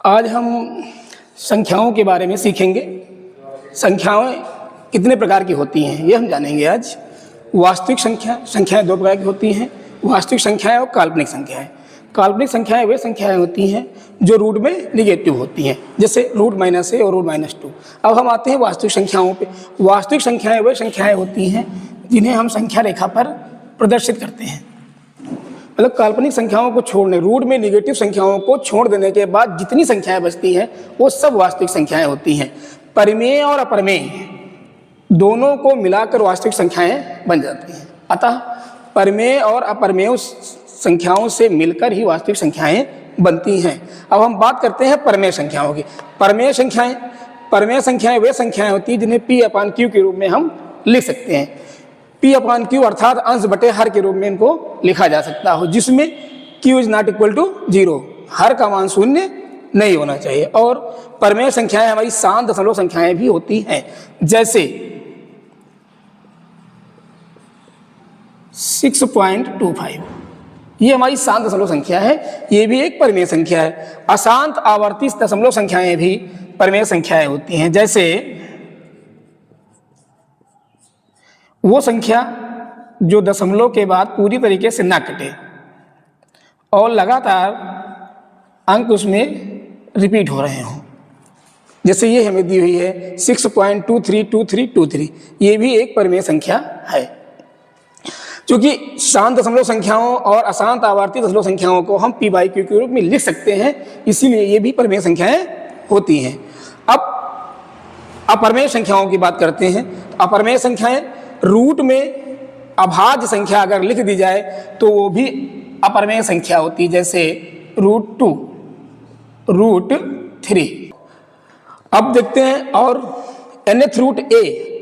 आज हम संख्याओं के बारे में सीखेंगे। संख्याएं कितने प्रकार की होती हैं ये हम जानेंगे आज। वास्तविक संख्याएं दो प्रकार की होती हैं, वास्तविक संख्याएं और काल्पनिक संख्याएं। काल्पनिक संख्याएं वे संख्याएं होती हैं जो रूट में निगेटिव होती हैं, जैसे रूट-a और रूट-2। अब हम आते हैं वास्तविक संख्याओं पे। वास्तविक संख्याएं वे संख्याएं होती हैं जिन्हें हम संख्या रेखा पर प्रदर्शित करते हैं। मतलब काल्पनिक संख्याओं को छोड़ने, रूट में निगेटिव संख्याओं को छोड़ देने के बाद जितनी संख्याएं बचती हैं वो सब वास्तविक संख्याएं होती हैं। परिमेय और अपरिमेय दोनों को मिलाकर वास्तविक संख्याएं बन जाती हैं। अतः परिमेय और अपरिमेय संख्याओं से मिलकर ही वास्तविक संख्याएं बनती हैं। अब हम बात करते हैं परिमेय संख्याओं की। परिमेय संख्याएं वे संख्याएं होती हैं जिन्हें P/Q के रूप में हम लिख सकते हैं। P/Q अर्थात अंश बटे हर के रूप में इनको लिखा जा सकता हो, जिसमें Q is not equal to 0, हर का मान शून्य नहीं होना चाहिए। और परिमेय संख्याएं हमारी शांत दशमलव संख्याएं भी होती हैं, जैसे 6.25, ये हमारी शांत दशमलव संख्या है, ये भी एक परिमेय संख्या है। अशांत आवर्ती दशमलव संख्याएं भी परिमेय संख्याएं होती हैं, जैसे वो संख्या जो दशमलव के बाद पूरी तरीके से ना कटे और लगातार अंक उसमें रिपीट हो रहे हों, जैसे ये हमें दी हुई है 6.232323, ये भी एक परिमेय संख्या है। क्योंकि शांत दशमलव संख्याओं और अशांत आवर्ती दशमलव संख्याओं को हम P/Q के रूप में लिख सकते हैं, इसीलिए ये भी परिमेय संख्याएं होती हैं। अब अपरिमेय संख्याओं की बात करते हैं। तो अपरिमेय संख्याएं रूट में अभाज्य संख्या अगर लिख दी जाए तो वो भी अपरिमेय संख्या होती है, जैसे √2, √3। अब देखते हैं, और nth रूट a,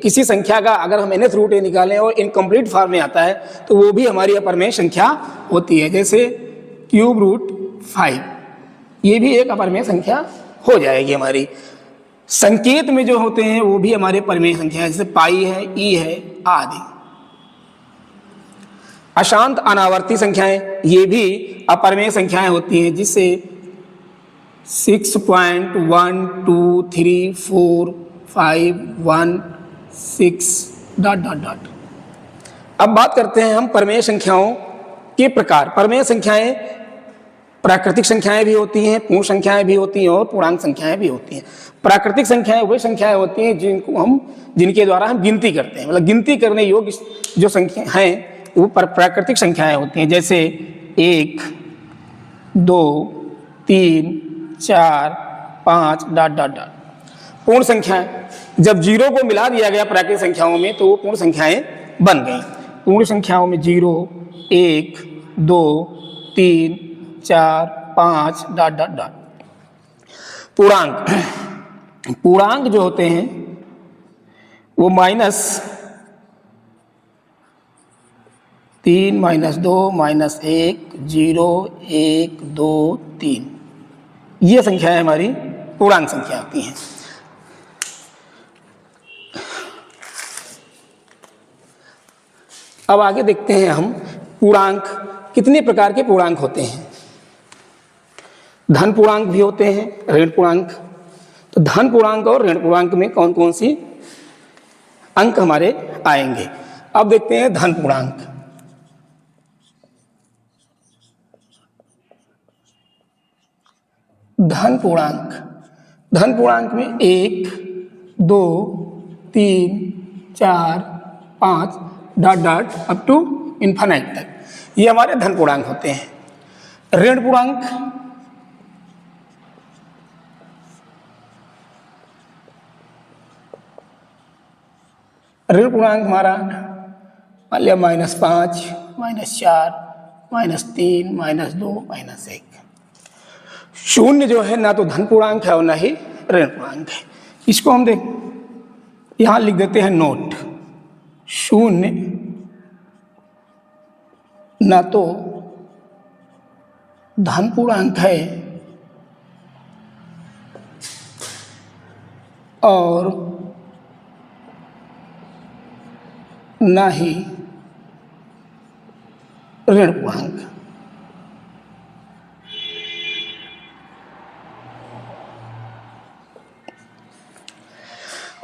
किसी संख्या का अगर हम nth रूट a निकालें और इनकम्प्लीट फॉर्म में आता है तो वो भी हमारी अपरिमेय संख्या होती है, जैसे ³ √5, ये भी एक अपरिमेय संख्या हो जाएगी हमारी। संकेत में जो होते हैं वो भी हमारे परिमेय संख्या है, जैसे पाई है, ई है आदि। अशांत अनावर्ती संख्याएं ये भी अपरिमेय संख्याएं होती हैं, जिससे 6.1234516 ... अब बात करते हैं हम परिमेय संख्याओं के प्रकार। परिमेय संख्याएं प्राकृतिक संख्याएं भी होती हैं, पूर्ण संख्याएं भी होती हैं और पूर्णांक संख्याएं भी होती हैं। प्राकृतिक संख्याएं वे संख्याएं होती हैं जिनके द्वारा हम गिनती करते हैं, मतलब गिनती करने योग्य जो संख्या हैं वो प्राकृतिक संख्याएं होती हैं, जैसे 1, 2, 3, 4, 5 ... पूर्ण संख्याएं, जब 0 को मिला दिया गया प्राकृतिक संख्याओं में तो वो पूर्ण संख्याएं बन गई। पूर्ण संख्याओं में 0, 1, 2, 3, 4, 5 ... पूर्णांक जो होते हैं वो -3, -2, -1, 0, 1, 2, 3, ये संख्याएं हमारी पूर्णांक संख्या होती हैं। अब आगे देखते हैं हम पूर्णांक, कितने प्रकार के पूर्णांक होते हैं। धन पूर्णांक भी होते हैं, ऋण पूर्णांक। तो धन पूर्णांक और ऋण पूर्णांक में कौन कौन सी अंक हमारे आएंगे। अब देखते हैं धन पूर्णांक। धन पूर्णांक में 1, 2, 3, 4, 5 ... अप टू इन्फिनिट तक, ये हमारे धन पूर्णांक होते हैं। ऋण पूर्णांक हमारा मान लिया -5, -4, -3, -2, -1। शून्य जो है ना तो धन पूर्णांक है और ना ही ऋण पूर्णांक है। इसको हम यहाँ लिख देते हैं नोट। शून्य ना तो धन पूर्णांक है और ना ही ऋण पूर्णांक।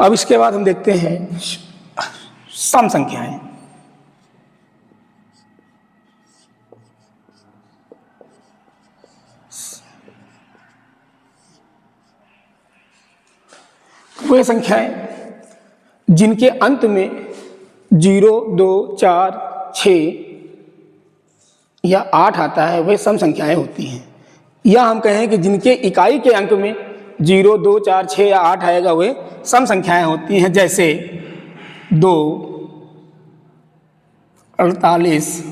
अब इसके बाद हम देखते हैं सम संख्याएं। वे संख्याएं जिनके अंत में 0, 2, 4, 6 या 8 आता है वे सम संख्याएं होती हैं। या हम कहें कि जिनके इकाई के अंक में 0, 2, 4, 6 या 8 आएगा वे सम संख्याएं होती हैं, जैसे 2, 48,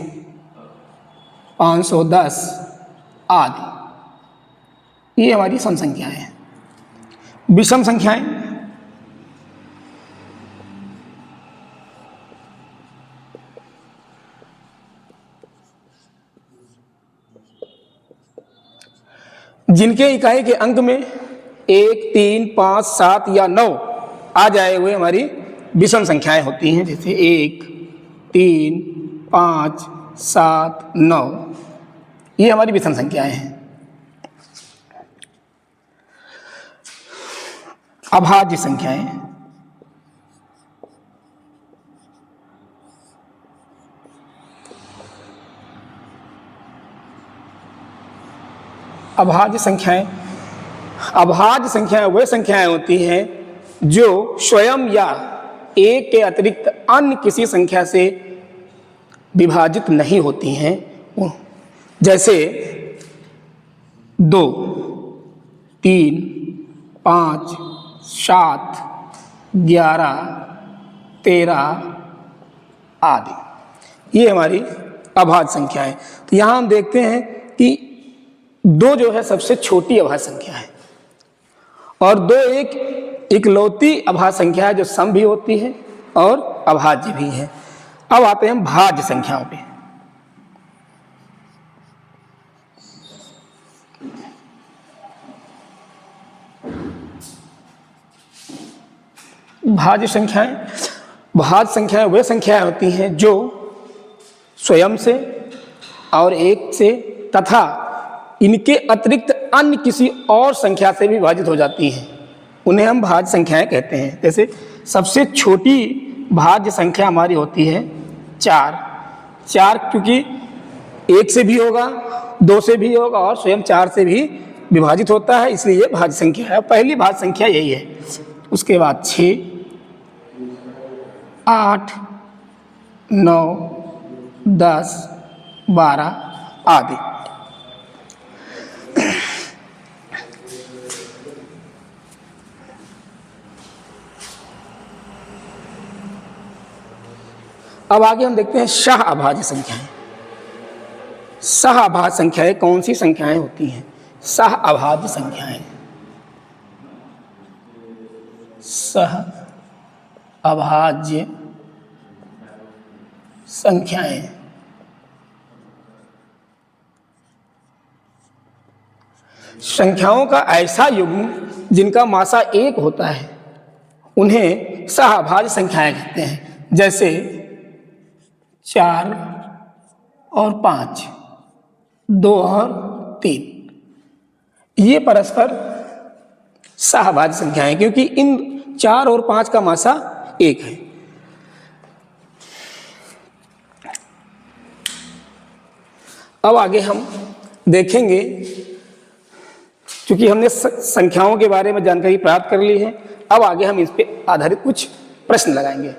510 आदि। ये हमारी सम संख्याएं हैं। विषम संख्याएं, जिनके इकाई के अंक में 1, 3, 5, 7 या 9 आ जाए हुए हमारी विषम संख्याएं होती हैं, जैसे 1, 3, 5, 7, 9। ये हमारी विषम संख्याएं हैं। अभाज्य संख्याएं, अभाज्य संख्याएं वे संख्याएं होती हैं जो स्वयं या एक के अतिरिक्त अन्य किसी संख्या से विभाजित नहीं होती हैं, जैसे 2, 3, 5, 7, 11, 13 आदि। ये हमारी अभाज्य संख्या है। तो यहाँ हम देखते हैं कि 2 जो है सबसे छोटी अभाज्य संख्या है और 2 एक इकलौती अभाज्य संख्या है जो सम भी होती है और अभाज्य भी है। अब आते हैं भाज्य संख्याओं पे। भाज्य संख्याएं वे संख्याएं होती हैं जो स्वयं से और एक से तथा इनके अतिरिक्त अन्य किसी और संख्या से भी विभाजित हो जाती हैं, उन्हें हम भाज्य संख्याएं कहते हैं। जैसे सबसे छोटी भाज्य संख्या हमारी होती है 4। 4 क्योंकि 1 से भी होगा, 2 से भी होगा और स्वयं 4 से भी विभाजित होता है, इसलिए ये भाज्य संख्या है। पहली भाज्य संख्या यही है। उसके बाद 6, 8, 9, 10, 12 आदि। अब आगे हम देखते हैं सह अभाज्य संख्याएं। सह अभाज्य संख्याएं कौन सी संख्याएं होती हैं? सह अभाज्य संख्याएं, सह अभाज्य संख्याएं संख्याओं का ऐसा युग्म जिनका मासा 1 होता है उन्हें सह अभाज्य संख्याएं कहते हैं। जैसे 4 और 5, 2 और 3, ये परस्पर सहअभाज्य संख्याएं, क्योंकि इन 4 और 5 का मासा 1 है। अब आगे हम देखेंगे, क्योंकि हमने संख्याओं के बारे में जानकारी प्राप्त कर ली है, अब आगे हम इस पे आधारित कुछ प्रश्न लगाएंगे।